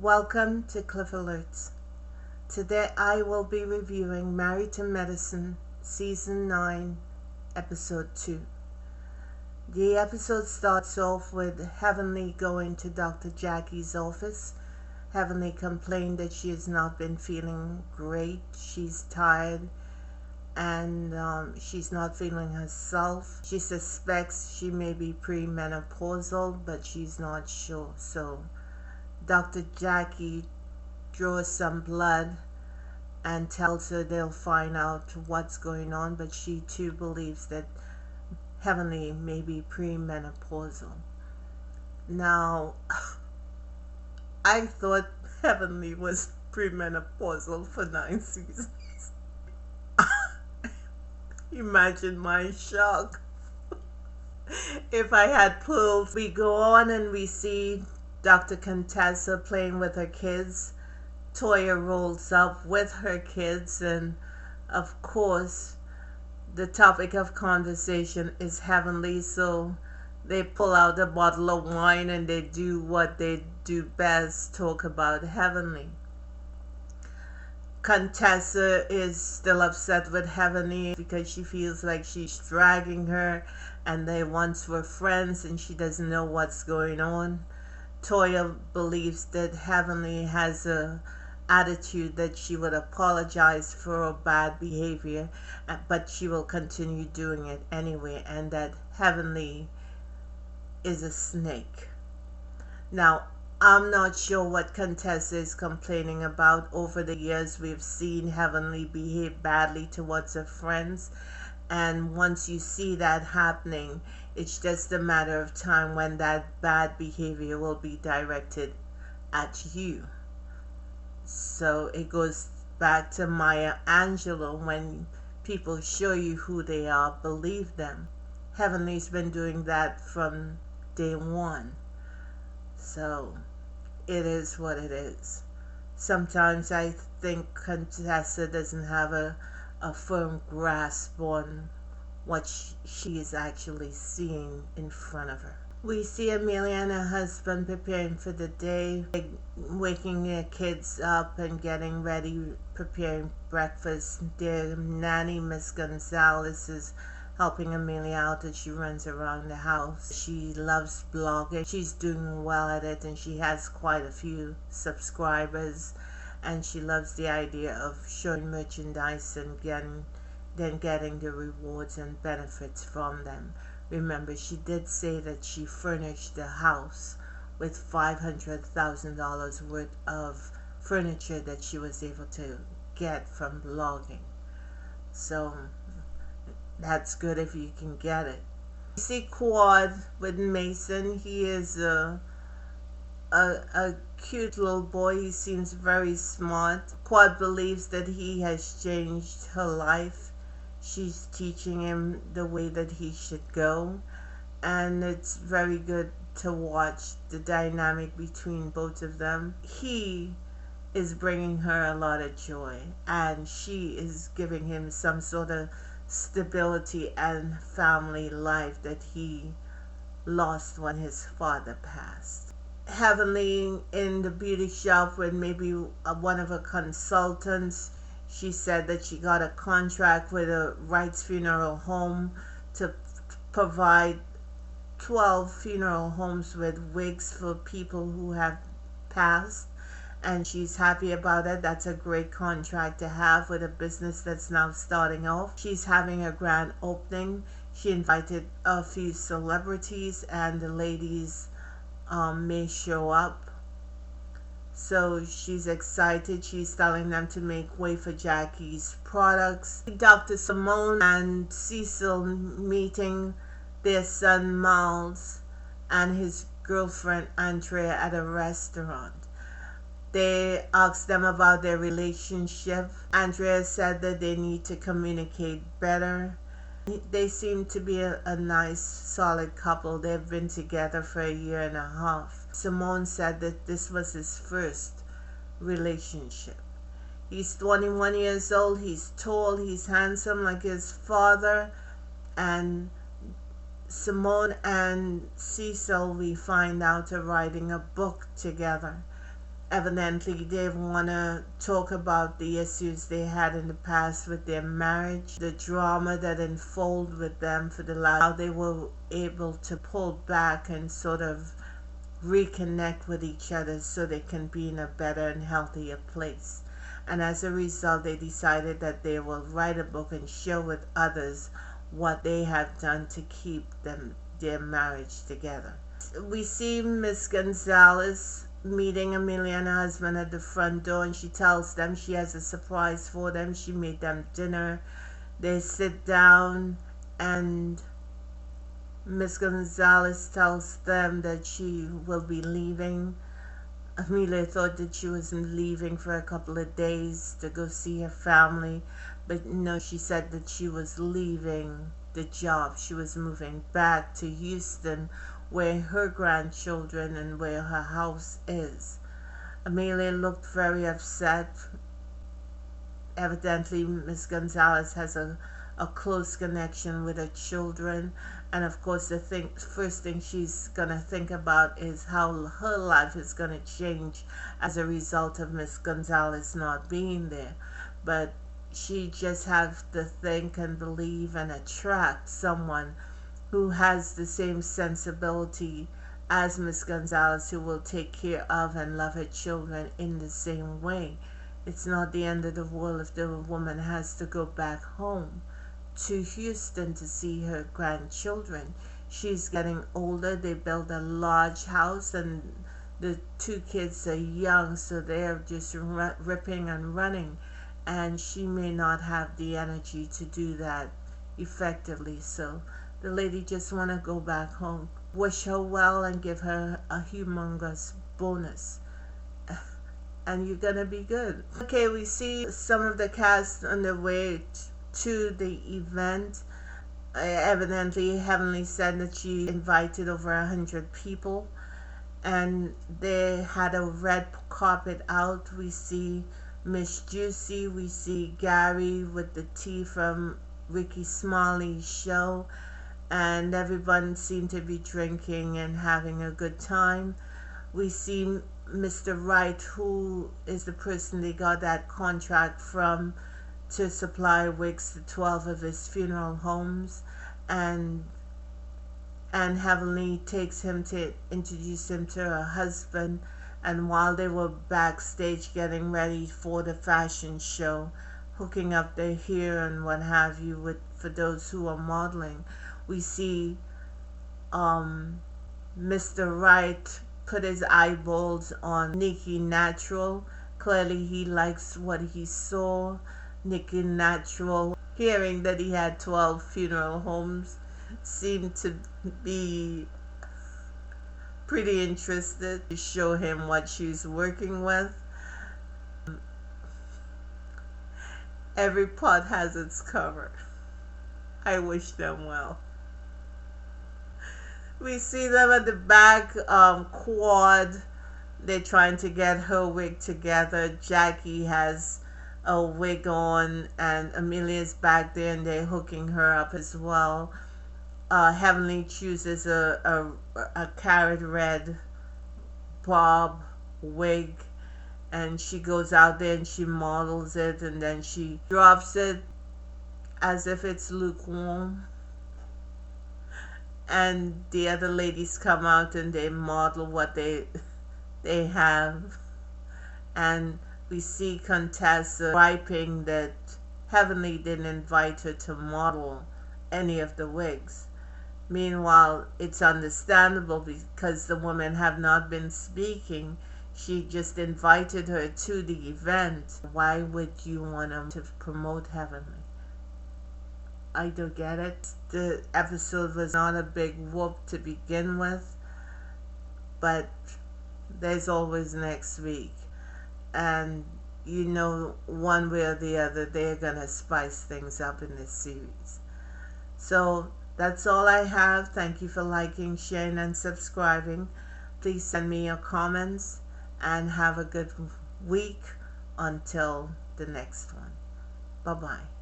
Welcome to Cliff Alerts. Today I will be reviewing Married to Medicine, Season 9, Episode 2. The episode starts off with Heavenly going to Dr. Jackie's office. Heavenly complained that she has not been feeling great. She's tired and she's not feeling herself. She suspects she may be premenopausal, but she's not sure. So Dr. Jackie draws some blood and tells her they'll find out what's going on, but she too believes that Heavenly may be premenopausal. Now, I thought Heavenly was premenopausal for 9 seasons. Imagine my shock if I had pearls. We go on and we see Dr. Contessa playing with her kids. Toya rolls up with her kids, and of course the topic of conversation is Heavenly, so they pull out a bottle of wine and they do what they do best, talk about Heavenly. Contessa is still upset with Heavenly because she feels like she's dragging her, and they once were friends and she doesn't know what's going on. Toya believes that Heavenly has a attitude that she would apologize for her bad behavior, but she will continue doing it anyway, and that Heavenly is a snake. Now, I'm not sure what Contessa is complaining about. Over the years, we've seen Heavenly behave badly towards her friends, and once you see that happening, it's just a matter of time when that bad behavior will be directed at you. So it goes back to Maya Angelou: when people show you who they are, believe them. Heavenly's been doing that from day one. So it is what it is. Sometimes I think Contessa doesn't have a firm grasp on what she is actually seeing in front of her. We see Amelia and her husband preparing for the day, waking their kids up and getting ready, preparing breakfast. Their nanny, Miss Gonzalez, is helping Amelia out as she runs around the house. She loves blogging. She's doing well at it, and she has quite a few subscribers, and she loves the idea of showing merchandise and getting the rewards and benefits from them. Remember, she did say that she furnished the house with $500,000 worth of furniture that she was able to get from blogging. So that's good if you can get it. You see Quad with Mason. He is a cute little boy. He seems very smart. Quad believes that he has changed her life. She's teaching him the way that he should go, and it's very good to watch the dynamic between both of them. He is bringing her a lot of joy, and she is giving him some sort of stability and family life that he lost when his father passed. Heavenly in the beauty shop with maybe one of her consultants. She said that she got a contract with a Wright's Funeral Home to provide 12 funeral homes with wigs for people who have passed, and she's happy about it. That's a great contract to have with a business that's now starting off. She's having a grand opening. She invited a few celebrities, and the ladies may show up. So she's excited. She's telling them to make way for Jackie's products. Dr. Simone and Cecil meeting their son Miles and his girlfriend Andrea at a restaurant. They asked them about their relationship. Andrea said that they need to communicate better. They seem to be a nice, solid couple. They've been together for a year and a half. Simone said that this was his first relationship. He's 21 years old. He's tall. He's handsome like his father. And Simone and Cecil, we find out, are writing a book together. Evidently, they want to talk about the issues they had in the past with their marriage, the drama that unfolded with them for the last, how they were able to pull back and sort of reconnect with each other so they can be in a better and healthier place. And as a result, they decided that they will write a book and share with others what they have done to keep their marriage together. We see Miss Gonzalez meeting Amelia and her husband at the front door, and she tells them she has a surprise for them. She made them dinner. They sit down, and Miss Gonzalez tells them that she will be leaving. Amelia thought that she was leaving for a couple of days to go see her family, but no, she said that she was leaving the job. She was moving back to Houston, where her grandchildren and where her house is. Amelia looked very upset. Evidently, Miss Gonzalez has a close connection with her children, and of course the first thing she's going to think about is how her life is going to change as a result of Miss Gonzalez not being there. But she just has to think and believe and attract someone who has the same sensibility as Miss Gonzalez, who will take care of and love her children in the same way. It's not the end of the world if the woman has to go back home to Houston to see her grandchildren. She's getting older. They built a large house, and the two kids are young, so they're just ripping and running, and she may not have the energy to do that effectively. So the lady just want to go back home, wish her well, and give her a humongous bonus. And you're gonna be good. Okay, we see some of the cast on their way to the event. Evidently, Heavenly said that she invited over 100 people, and they had a red carpet out. We see Miss Juicy, we see Gary with the tea from Ricky Smiley's show, and everyone seemed to be drinking and having a good time. We see Mr. Wright, who is the person they got that contract from to supply wigs to 12 of his funeral homes, and Heavenly takes him to introduce him to her husband. And while they were backstage getting ready for the fashion show, hooking up their hair and what have you for those who are modeling, we see Mr. Wright put his eyeballs on Nikki Natural. Clearly he likes what he saw. Nikki Natural, hearing that he had 12 funeral homes, seemed to be pretty interested to show him what she's working with. Every pot has its cover. I wish them well. We see them at the back quad. They're trying to get her wig together. Jackie has a wig on, and Amelia's back there, and they're hooking her up as well. Heavenly chooses a carrot red bob wig, and she goes out there and she models it, and then she drops it as if it's lukewarm. And the other ladies come out and they model what they have, and we see Contessa griping that Heavenly didn't invite her to model any of the wigs. Meanwhile, it's understandable because the women have not been speaking. She just invited her to the event. Why would you want to promote Heavenly? I don't get it. The episode was not a big whoop to begin with, but there's always next week. And you know, one way or the other, they're going to spice things up in this series. So that's all I have. Thank you for liking, sharing, and subscribing. Please send me your comments, and have a good week until the next one. Bye-bye.